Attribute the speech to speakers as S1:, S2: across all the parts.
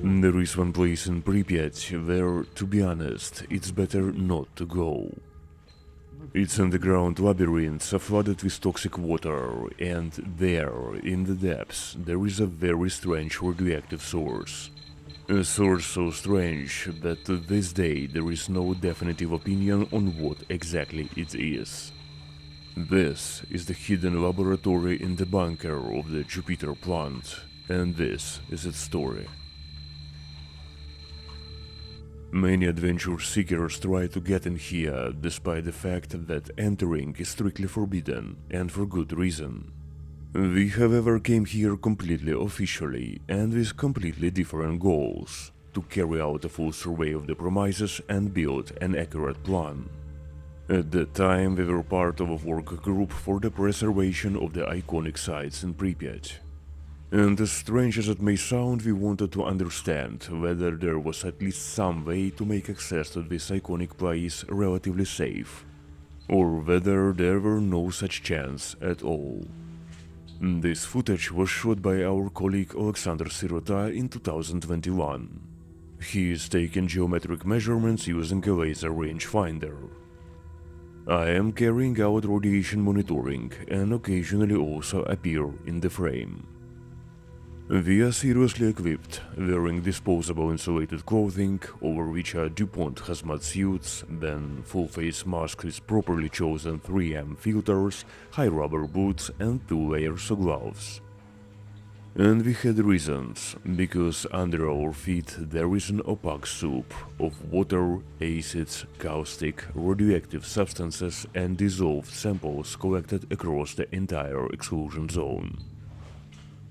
S1: There is one place in Pripyat where, to be honest, it's better not to go. It's underground labyrinths flooded with toxic water, and there, in the depths, there is a very strange radioactive source. A source so strange that to this day there is no definitive opinion on what exactly it is. This is the hidden laboratory in the bunker of the Jupiter plant, and this is its story. Many adventure seekers try to get in here, despite the fact that entering is strictly forbidden, and for good reason. We however came here completely officially, and with completely different goals, to carry out a full survey of the premises and build an accurate plan. At that time we were part of a work group for the preservation of the iconic sites in Pripyat. And as strange as it may sound, we wanted to understand whether there was at least some way to make access to this iconic place relatively safe, or whether there were no such chance at all. This footage was shot by our colleague Alexander Sirota in 2021. He is taking geometric measurements using a laser rangefinder. I am carrying out radiation monitoring and occasionally also appear in the frame. We are seriously equipped, wearing disposable insulated clothing, over which are DuPont hazmat suits, then full-face masks with properly chosen 3M filters, high rubber boots and 2 layers of gloves. And we had reasons, because under our feet there is an opaque soup of water, acids, caustic, radioactive substances and dissolved samples collected across the entire exclusion zone.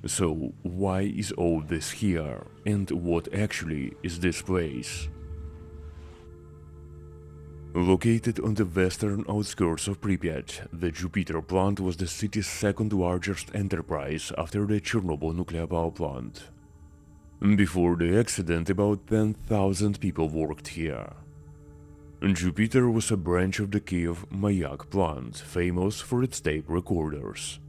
S1: So why is all this here, and what actually is this place? Located on the western outskirts of Pripyat, the Jupiter plant was the city's second largest enterprise after the Chernobyl nuclear power plant. Before the accident, about 10,000 people worked here. Jupiter was a branch of the Kiev Mayak plant, famous for its tape recorders.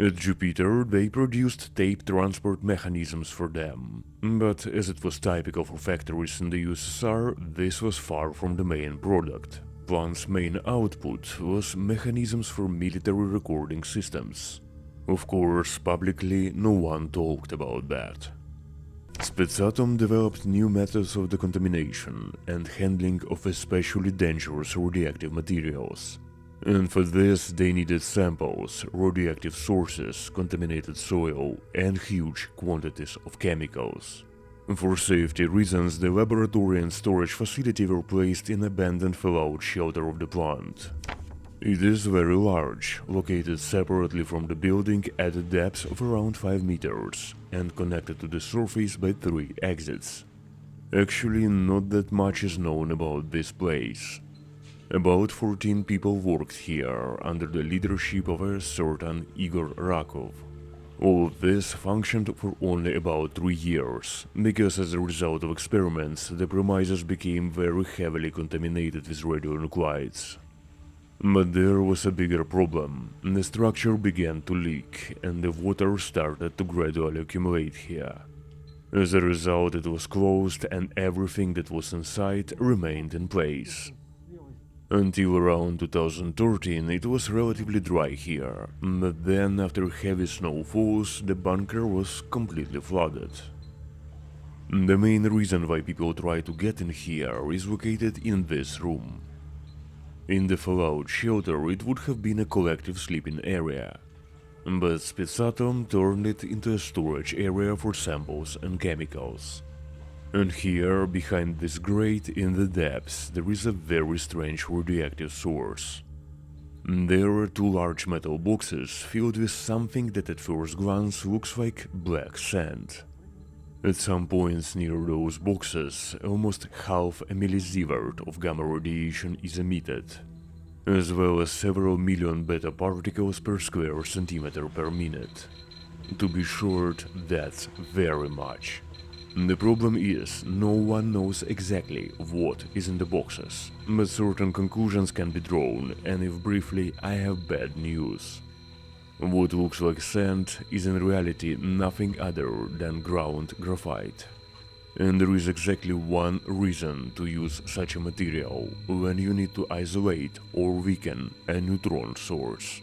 S1: At Jupiter, they produced tape transport mechanisms for them, but as it was typical for factories in the USSR, this was far from the main product. Plant's main output was mechanisms for military recording systems. Of course, publicly no one talked about that. Spetsatom developed new methods of decontamination and handling of especially dangerous radioactive materials. And for this they needed samples, radioactive sources, contaminated soil, and huge quantities of chemicals. For safety reasons, the laboratory and storage facility were placed in abandoned fallout shelter of the plant. It is very large, located separately from the building at a depth of around 5 meters, and connected to the surface by 3 exits. Actually, not that much is known about this place. About 14 people worked here under the leadership of a certain Igor Rakov. All of this functioned for only about 3 years, because as a result of experiments, the premises became very heavily contaminated with radionuclides. But there was a bigger problem. The structure began to leak, and the water started to gradually accumulate here. As a result, it was closed, and everything that was inside remained in place. Until around 2013 it was relatively dry here, but then after heavy snowfalls the bunker was completely flooded. The main reason why people try to get in here is located in this room. In the fallout shelter it would have been a collective sleeping area, but Spetsatom turned it into a storage area for samples and chemicals. And here, behind this grate in the depths, there is a very strange radioactive source. There are 2 large metal boxes filled with something that at first glance looks like black sand. At some points near those boxes, almost half a millisievert of gamma radiation is emitted, as well as several million beta particles per square centimeter per minute. To be short, that's very much. The problem is, no one knows exactly what is in the boxes, but certain conclusions can be drawn, and if briefly, I have bad news. What looks like sand is in reality nothing other than ground graphite. And there is exactly one reason to use such a material when you need to isolate or weaken a neutron source.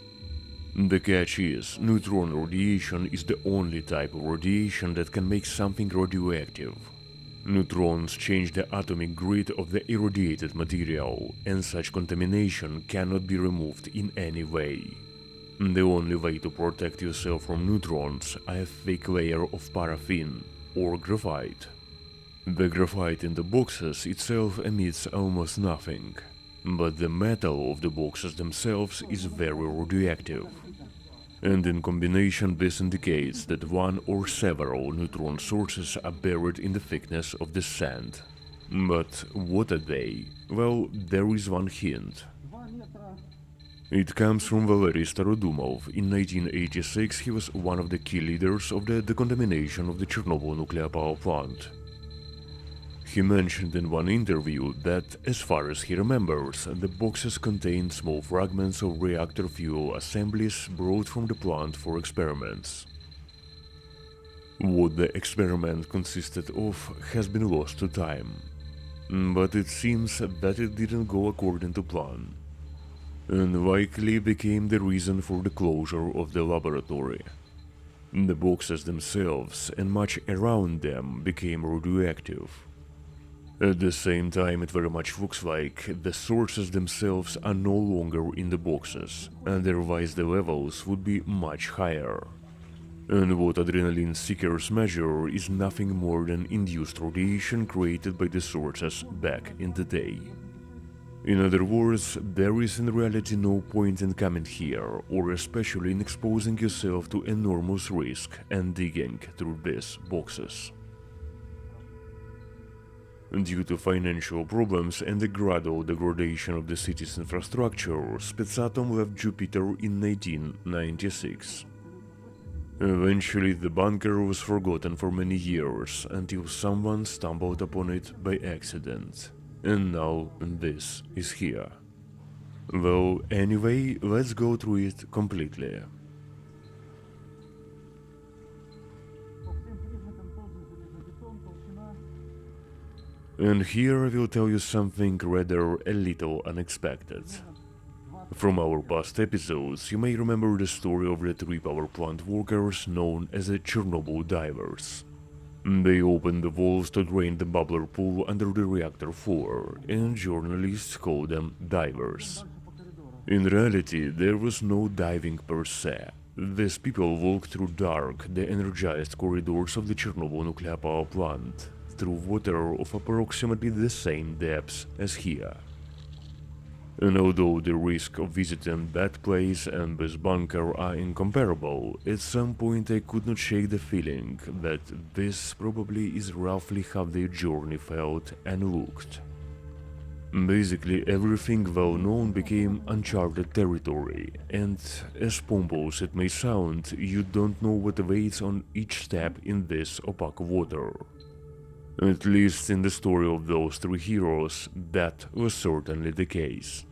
S1: The catch is, neutron radiation is the only type of radiation that can make something radioactive. Neutrons change the atomic grid of the irradiated material, and such contamination cannot be removed in any way. The only way to protect yourself from neutrons is a thick layer of paraffin or graphite. The graphite in the boxes itself emits almost nothing, but the metal of the boxes themselves is very radioactive. And in combination this indicates that one or several neutron sources are buried in the thickness of the sand. But what are they? Well, there is one hint. It comes from Valery Starodumov. In 1986 he was one of the key leaders of the decontamination of the Chernobyl nuclear power plant. He mentioned in one interview that, as far as he remembers, the boxes contained small fragments of reactor fuel assemblies brought from the plant for experiments. What the experiment consisted of has been lost to time, but it seems that it didn't go according to plan, and likely became the reason for the closure of the laboratory. The boxes themselves and much around them became radioactive. At the same time, it very much looks like the sources themselves are no longer in the boxes, and otherwise the levels would be much higher. And what adrenaline seekers measure is nothing more than induced radiation created by the sources back in the day. In other words, there is in reality no point in coming here, or especially in exposing yourself to enormous risk and digging through these boxes. Due to financial problems and the gradual degradation of the city's infrastructure, Spetsatom left Jupiter in 1996. Eventually, the bunker was forgotten for many years until someone stumbled upon it by accident. And now this is here. Well, anyway, let's go through it completely. And here I will tell you something rather a little unexpected. From our past episodes, you may remember the story of the 3 power plant workers known as the Chernobyl divers. They opened the valves to drain the bubbler pool under the reactor floor, and journalists call them divers. In reality, there was no diving per se. These people walked through dark, de-energized corridors of the Chernobyl nuclear power plant, through water of approximately the same depths as here. And although the risk of visiting that place and this bunker are incomparable, at some point I could not shake the feeling that this probably is roughly how their journey felt and looked. Basically, everything well known became uncharted territory, and as pompous it may sound, you don't know what awaits on each step in this opaque water. At least in the story of those 3 heroes, that was certainly the case.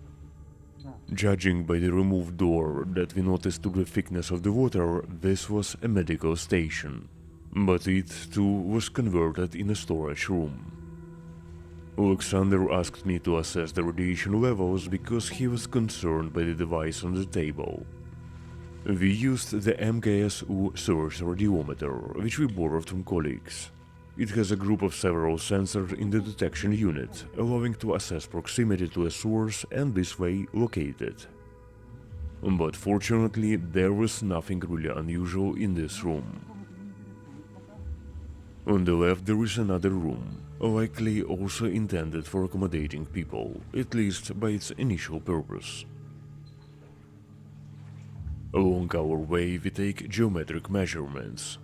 S1: Judging by the removed door that we noticed to the thickness of the water, this was a medical station, but it too was converted in a storage room. Alexander asked me to assess the radiation levels because he was concerned by the device on the table. We used the MKSU source radiometer, which we borrowed from colleagues. It has a group of several sensors in the detection unit, allowing to assess proximity to a source and this way locate it. But fortunately, there was nothing really unusual in this room. On the left there is another room, likely also intended for accommodating people, at least by its initial purpose. Along our way we take geometric measurements.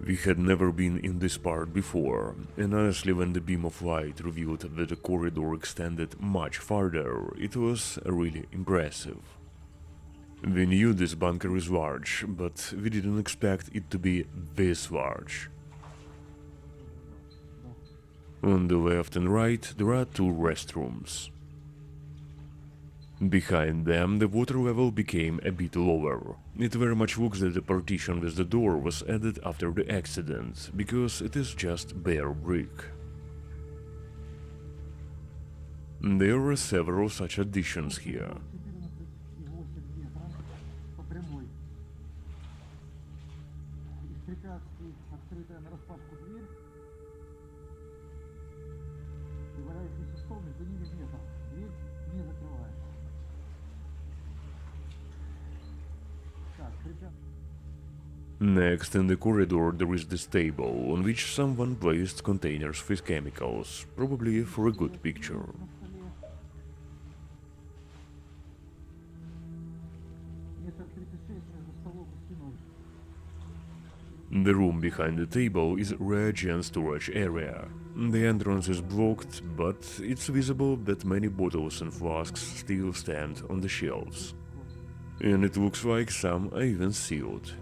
S1: We had never been in this part before, and honestly when the beam of light revealed that the corridor extended much farther, it was really impressive. We knew this bunker is large, but we didn't expect it to be this large. On the left and right there are 2 restrooms. Behind them, the water level became a bit lower. It very much looks that the partition with the door was added after the accident, because it is just bare brick. There are several such additions here. Next in the corridor there is this table, on which someone placed containers with chemicals, probably for a good picture. The room behind the table is reagent storage area. The entrance is blocked, but it's visible that many bottles and flasks still stand on the shelves. And it looks like some are even sealed.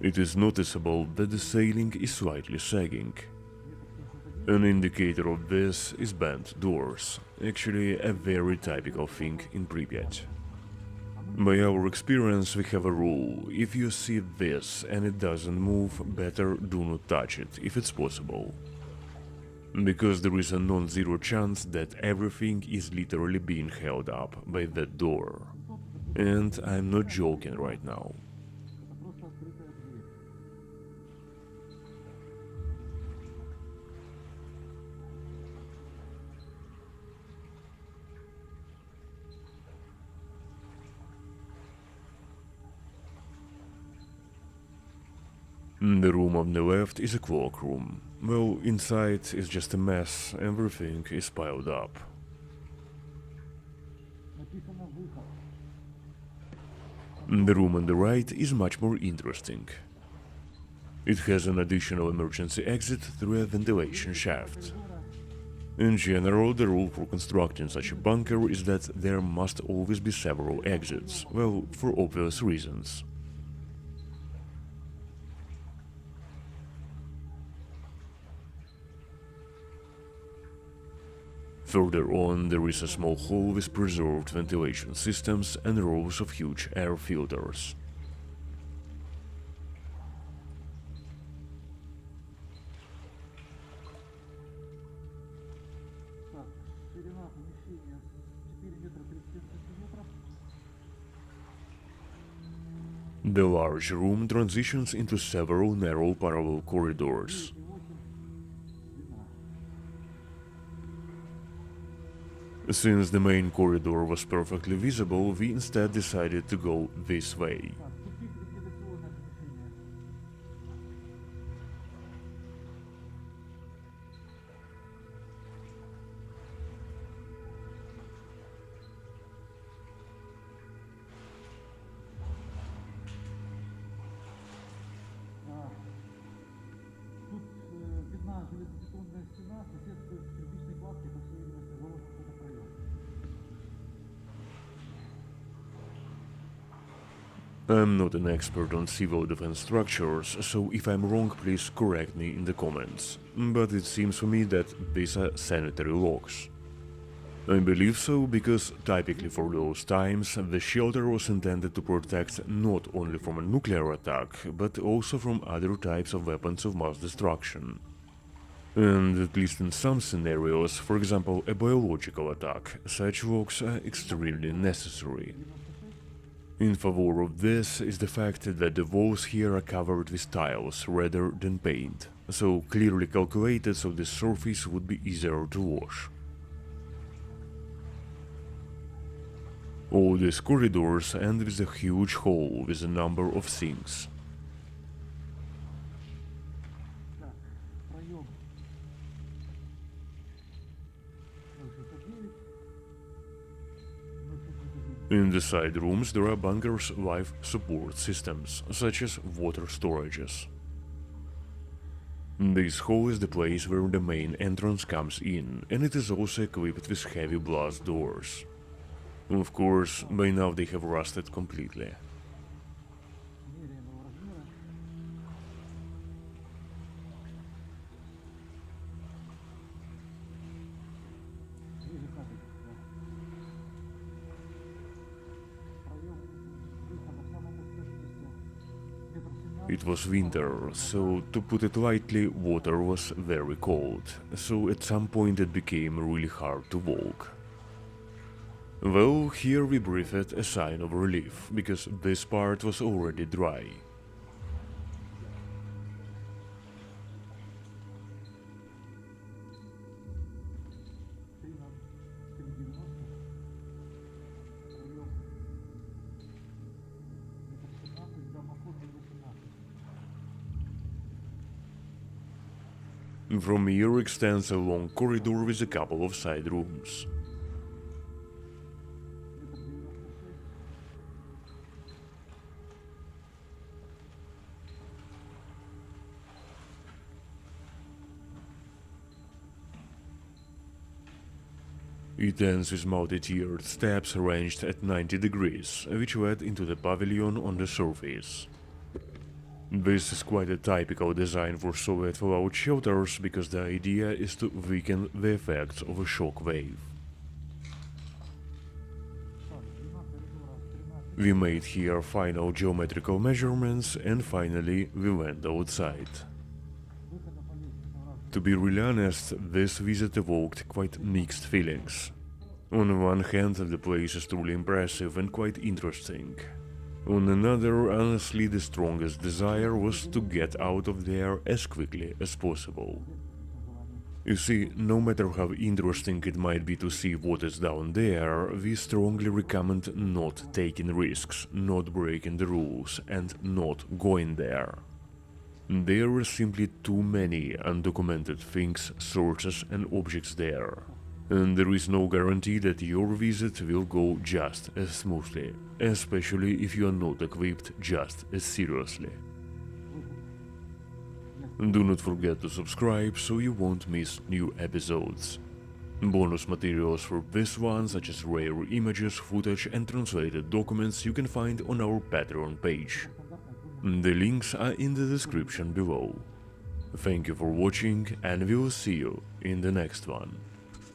S1: It is noticeable that the ceiling is slightly sagging. An indicator of this is bent doors, actually a very typical thing in Pripyat. By our experience, we have a rule: if you see this and it doesn't move, better do not touch it if it's possible. Because there is a non-zero chance that everything is literally being held up by that door. And I'm not joking right now. The room on the left is a cloakroom. Well, inside is just a mess, everything is piled up. The room on the right is much more interesting. It has an additional emergency exit through a ventilation shaft. In general, the rule for constructing such a bunker is that there must always be several exits, well, for obvious reasons. Further on, there is a small hall with preserved ventilation systems and rows of huge air filters. The large room transitions into several narrow parallel corridors. Since the main corridor was perfectly visible, we instead decided to go this way. I'm not an expert on civil defense structures, so if I'm wrong, please correct me in the comments. But it seems to me that these are sanitary locks. I believe so because, typically for those times, the shelter was intended to protect not only from a nuclear attack, but also from other types of weapons of mass destruction. And at least in some scenarios, for example a biological attack, such locks are extremely necessary. In favor of this is the fact that the walls here are covered with tiles rather than paint, so clearly calculated so the surface would be easier to wash. All these corridors end with a huge hall with a number of sinks. In the side rooms there are bunkers' life support systems, such as water storages. This hall is the place where the main entrance comes in, and it is also equipped with heavy blast doors. Of course, by now they have rusted completely. It was winter, so to put it lightly, water was very cold, so at some point it became really hard to walk. Well, here we breathed a sign of relief, because this part was already dry. From here extends a long corridor with a couple of side rooms. It ends with multi-tiered steps arranged at 90 degrees, which led into the pavilion on the surface. This is quite a typical design for Soviet fallout shelters, because the idea is to weaken the effects of a shock wave. We made here final geometrical measurements and finally we went outside. To be really honest, this visit evoked quite mixed feelings. On one hand, the place is truly impressive and quite interesting. On another, honestly, the strongest desire was to get out of there as quickly as possible. You see, no matter how interesting it might be to see what is down there, we strongly recommend not taking risks, not breaking the rules, and not going there. There are simply too many undocumented things, sources and objects there. And there is no guarantee that your visit will go just as smoothly, especially if you are not equipped just as seriously. Do not forget to subscribe so you won't miss new episodes. Bonus materials for this one, such as rare images, footage and translated documents, you can find on our Patreon page. The links are in the description below. Thank you for watching and we'll see you in the next one.